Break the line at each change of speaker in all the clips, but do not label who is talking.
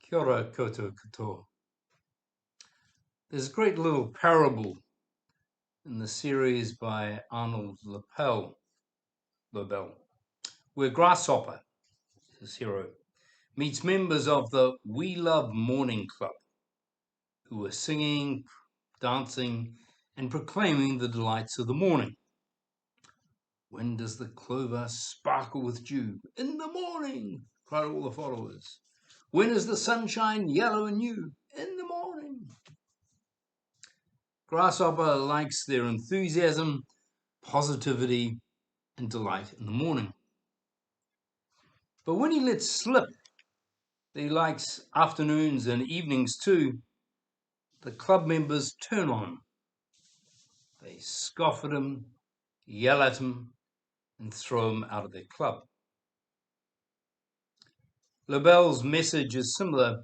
Kia ora koutou katoa. There's a great little parable in the series by Arnold Lobel, where Grasshopper, his hero, meets members of the We Love Morning Club, who are singing, dancing, and proclaiming the delights of the morning. When does the clover sparkle with dew? In the morning, cried all the followers. When is the sunshine yellow and new? In the morning. Grasshopper likes their enthusiasm, positivity, and delight in the morning. But when he lets slip that he likes afternoons and evenings too, the club members turn on him. They scoff at him, yell at him, and throw him out of their club. Lobel's message is similar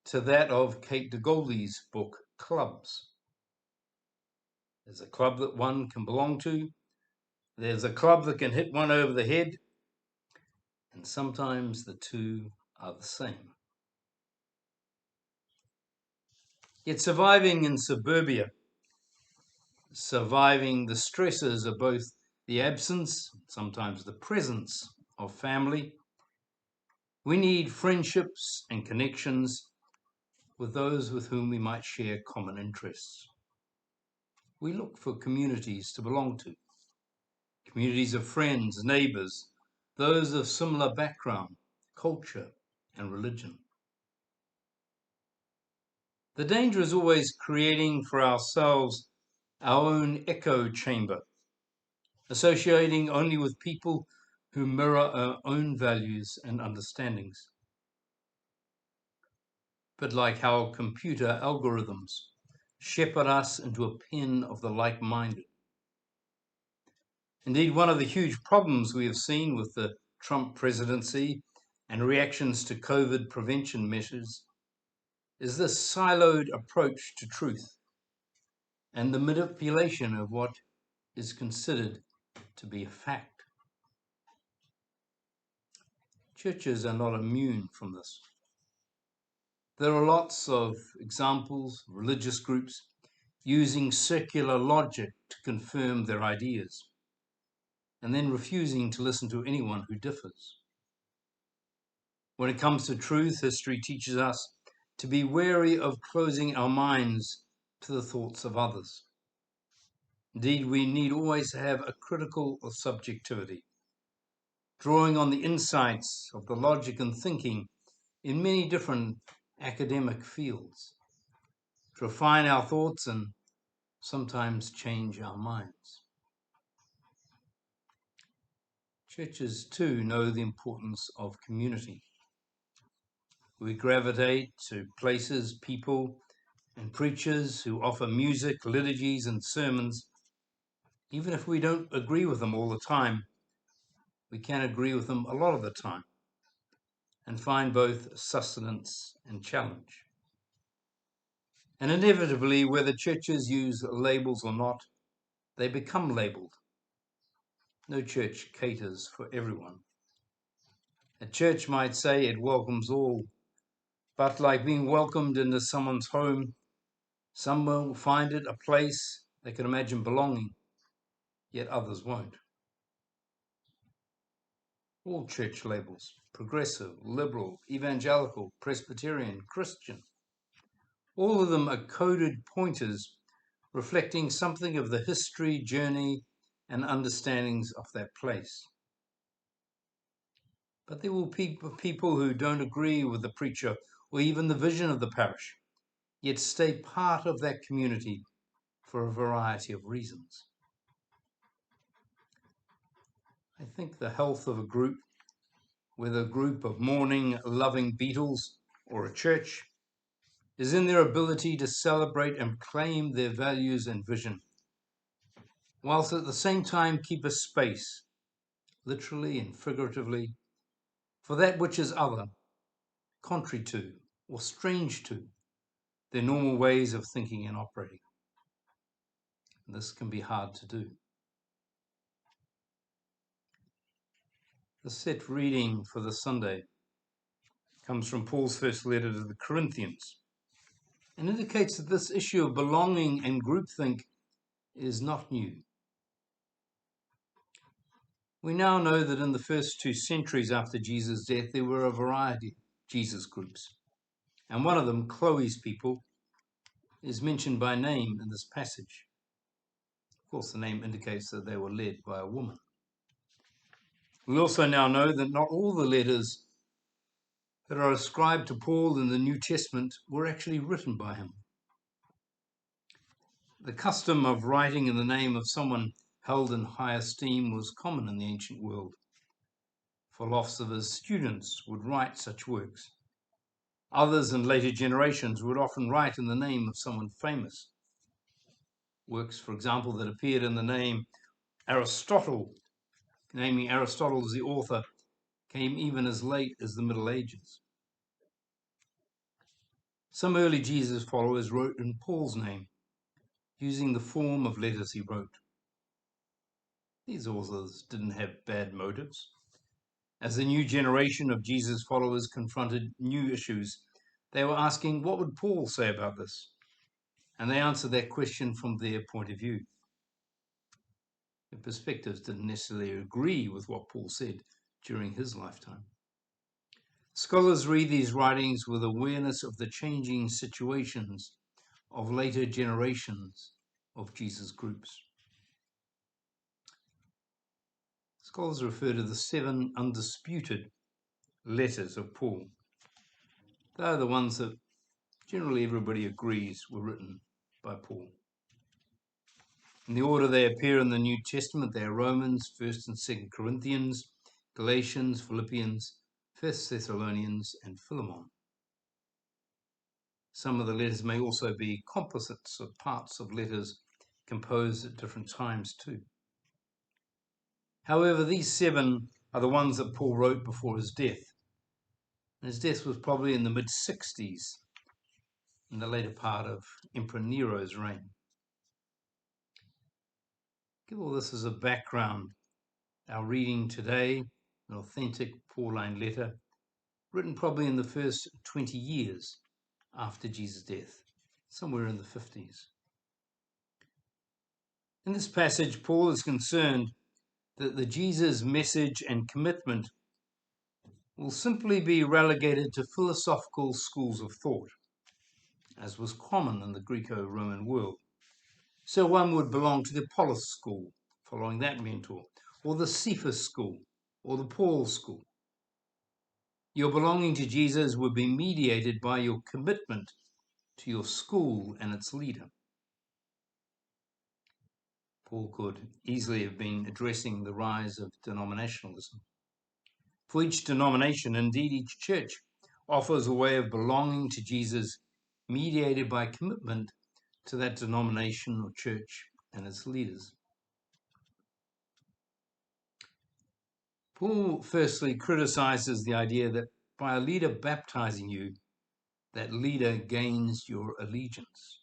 to that of Kate de Goldie's book, Clubs. There's a club that one can belong to. There's a club that can hit one over the head. And sometimes the two are the same. Yet surviving in suburbia, surviving the stresses of both the absence, sometimes the presence of family, we need friendships and connections with those with whom we might share common interests. We look for communities to belong to, communities of friends, neighbors, those of similar background, culture, and religion. The danger is always creating for ourselves our own echo chamber, associating only with people who mirror our own values and understandings. But like how computer algorithms shepherd us into a pen of the like-minded. Indeed, one of the huge problems we have seen with the Trump presidency and reactions to COVID prevention measures is this siloed approach to truth and the manipulation of what is considered to be a fact. Churches are not immune from this. There are lots of examples, religious groups using circular logic to confirm their ideas, and then refusing to listen to anyone who differs. When it comes to truth, history teaches us to be wary of closing our minds to the thoughts of others. Indeed, we need always have a critical subjectivity, drawing on the insights of the logic and thinking in many different academic fields, to refine our thoughts and sometimes change our minds. Churches, too, know the importance of community. We gravitate to places, people, and preachers who offer music, liturgies, and sermons. Even if we don't agree with them all the time, we can agree with them a lot of the time and find both sustenance and challenge. And inevitably, whether churches use labels or not, they become labeled. No church caters for everyone. A church might say it welcomes all, but like being welcomed into someone's home, some will find it a place they can imagine belonging, yet others won't. All church labels, progressive, liberal, evangelical, Presbyterian, Christian, all of them are coded pointers reflecting something of the history, journey, and understandings of that place. But there will be people who don't agree with the preacher or even the vision of the parish, yet stay part of that community for a variety of reasons. I think the health of a group, whether a group of mourning, loving Beatles or a church, is in their ability to celebrate and claim their values and vision, whilst at the same time keep a space, literally and figuratively, for that which is other, contrary to, or strange to their normal ways of thinking and operating. This can be hard to do. The set reading for the Sunday comes from Paul's first letter to the Corinthians and indicates that this issue of belonging and groupthink is not new. We now know that in the first 2 centuries after Jesus' death, there were a variety of Jesus groups. And one of them, Chloe's people, is mentioned by name in this passage. Of course, the name indicates that they were led by a woman. We also now know that not all the letters that are ascribed to Paul in the New Testament were actually written by him. The custom of writing in the name of someone held in high esteem was common in the ancient world. Philosophers' students would write such works. Others in later generations would often write in the name of someone famous. Works, for example, that appeared in the name Aristotle, naming Aristotle as the author, came even as late as the Middle Ages. Some early Jesus followers wrote in Paul's name, using the form of letters he wrote. These authors didn't have bad motives. As the new generation of Jesus followers confronted new issues, they were asking, what would Paul say about this? And they answered that question from their point of view. Their perspectives didn't necessarily agree with what Paul said during his lifetime. Scholars read these writings with awareness of the changing situations of later generations of Jesus groups. Scholars refer to the 7 undisputed letters of Paul. They are the ones that generally everybody agrees were written by Paul. In the order they appear in the New Testament, they are Romans, 1st and 2nd Corinthians, Galatians, Philippians, 1st Thessalonians, and Philemon. Some of the letters may also be composites of parts of letters composed at different times too. However, these 7 are the ones that Paul wrote before his death. And his death was probably in the mid-60s, in the later part of Emperor Nero's reign. Give all this as a background. Our reading today, an authentic Pauline letter, written probably in the first 20 years after Jesus' death, somewhere in the 50s. In this passage, Paul is concerned that the Jesus message and commitment will simply be relegated to philosophical schools of thought, as was common in the Greco-Roman world. So one would belong to the Apollos school, following that mentor, or the Cephas school, or the Paul school. Your belonging to Jesus would be mediated by your commitment to your school and its leader. Paul could easily have been addressing the rise of denominationalism. For each denomination, indeed each church, offers a way of belonging to Jesus mediated by commitment to that denomination or church and its leaders. Paul firstly criticizes the idea that by a leader baptizing you, that leader gains your allegiance.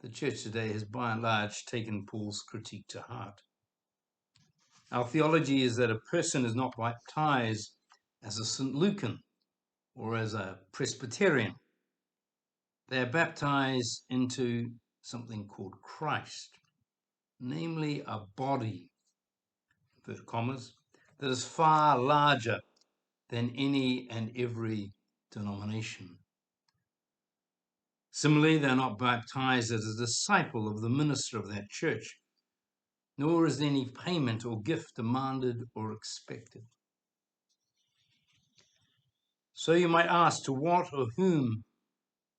The church today has by and large taken Paul's critique to heart. Our theology is that a person is not baptized as a St. Lucan or as a Presbyterian. They are baptized into something called Christ, namely a body, inverted commas, that is far larger than any and every denomination. Similarly, they are not baptized as a disciple of the minister of that church, nor is any payment or gift demanded or expected. So you might ask, to what or whom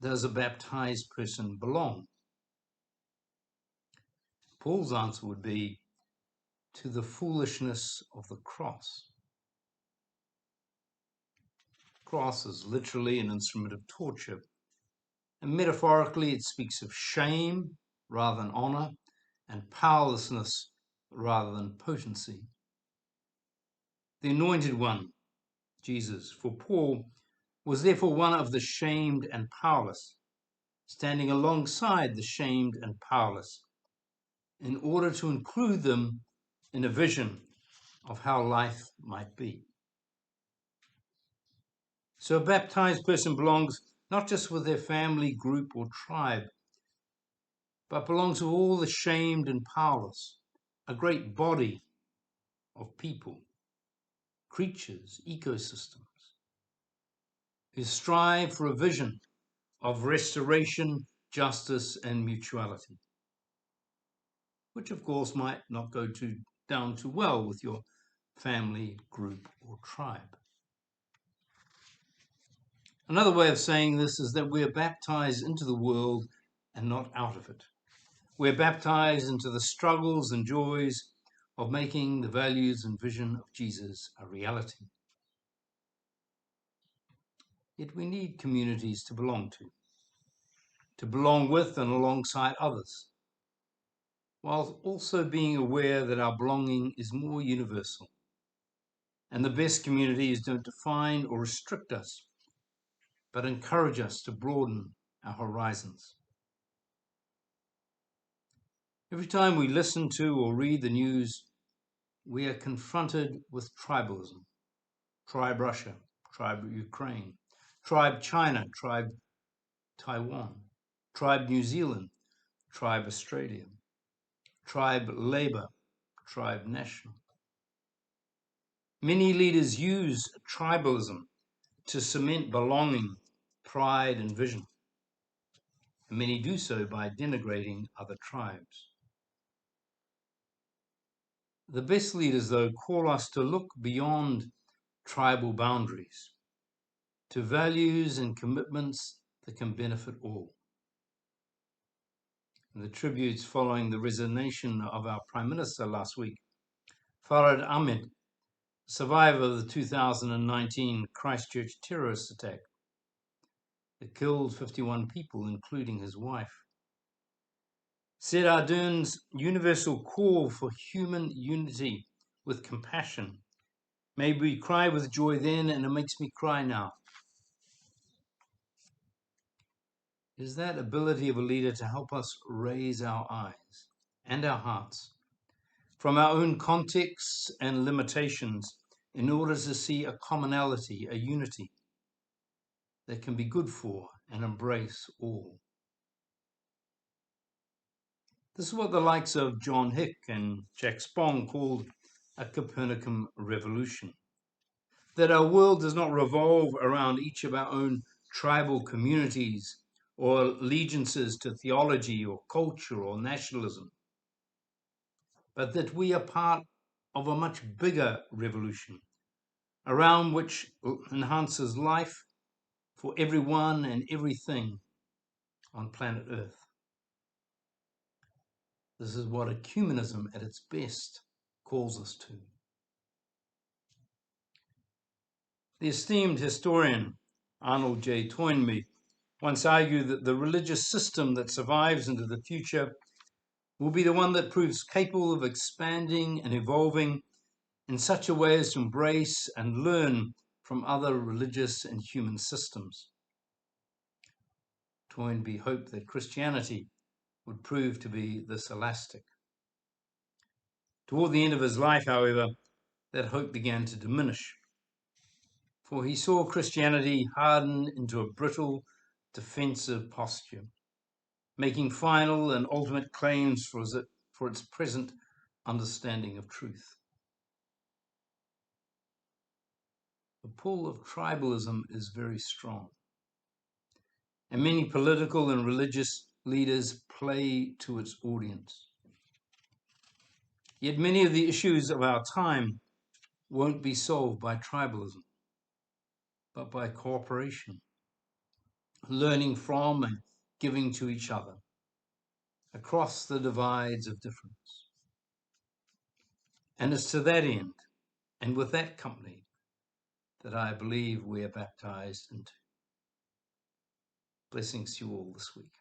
does a baptized person belong? Paul's answer would be to the foolishness of the cross. The cross is literally an instrument of torture, and metaphorically it speaks of shame rather than honor and powerlessness rather than potency. The anointed one, Jesus, for Paul, was therefore one of the shamed and powerless, standing alongside the shamed and powerless, in order to include them in a vision of how life might be. So a baptized person belongs not just with their family, group, or tribe, but belongs with all the shamed and powerless, a great body of people, creatures, ecosystems, who strive for a vision of restoration, justice, and mutuality, which of course might not go down too well with your family, group, or tribe. Another way of saying this is that we are baptized into the world and not out of it. We're baptized into the struggles and joys of making the values and vision of Jesus a reality. Yet we need communities to belong with and alongside others, while also being aware that our belonging is more universal. And the best communities don't define or restrict us, but encourage us to broaden our horizons. Every time we listen to or read the news, we are confronted with tribalism. Tribe Russia, tribe Ukraine, tribe China, tribe Taiwan, tribe New Zealand, tribe Australia, tribe Labour, tribe National. Many leaders use tribalism to cement belonging, pride, and vision. And many do so by denigrating other tribes. The best leaders, though, call us to look beyond tribal boundaries to values and commitments that can benefit all. In the tributes following the resignation of our Prime Minister last week, Farhad Ahmed, survivor of the 2019 Christchurch terrorist attack that killed 51 people, including his wife, said Ardern's universal call for human unity with compassion made me cry with joy then, and it makes me cry now. Is that ability of a leader to help us raise our eyes and our hearts from our own contexts and limitations in order to see a commonality, a unity that can be good for and embrace all. This is what the likes of John Hick and Jack Spong called a Copernican revolution. That our world does not revolve around each of our own tribal communities or allegiances to theology or culture or nationalism, but that we are part of a much bigger revolution around which enhances life for everyone and everything on planet Earth. This is what ecumenism at its best calls us to. The esteemed historian Arnold J. Toynbee once argued that the religious system that survives into the future will be the one that proves capable of expanding and evolving in such a way as to embrace and learn from other religious and human systems. Toynbee hoped that Christianity would prove to be this elastic. Toward the end of his life, however, that hope began to diminish, for he saw Christianity harden into a brittle, defensive posture, making final and ultimate claims for its present understanding of truth. The pull of tribalism is very strong, and many political and religious leaders play to its audience. Yet many of the issues of our time won't be solved by tribalism, but by cooperation, learning from and giving to each other across the divides of difference. And it's to that end, and with that company, that I believe we are baptized into. Blessings to you all this week.